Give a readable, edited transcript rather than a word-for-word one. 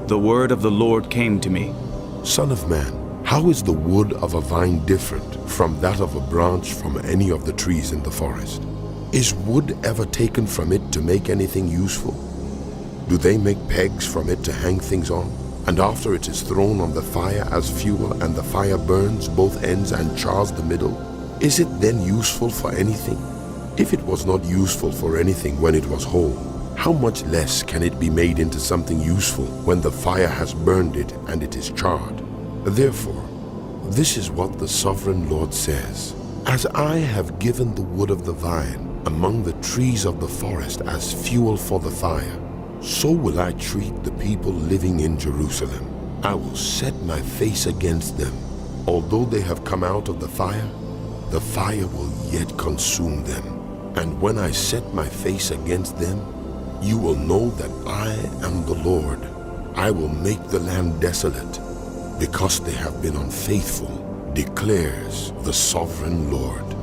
the word of the Lord came to me. Son of man, how is the wood of a vine different from that of a branch from any of the trees in the forest? Is wood ever taken from it to make anything useful? Do they make pegs from it to hang things on? And after it is thrown on the fire as fuel, and the fire burns both ends and chars the middle, is it then useful for anything? If it was not useful for anything when it was whole, how much less can it be made into something useful when the fire has burned it and it is charred? Therefore, this is what the sovereign Lord says: as I have given the wood of the vine among the trees of the forest as fuel for the fire, so will I treat the people living in Jerusalem. I will set my face against them. Although they have come out of the fire will yet consume them. And when I set my face against them, you will know that I am the Lord. I will make the land desolate, because they have been unfaithful, declares the sovereign Lord.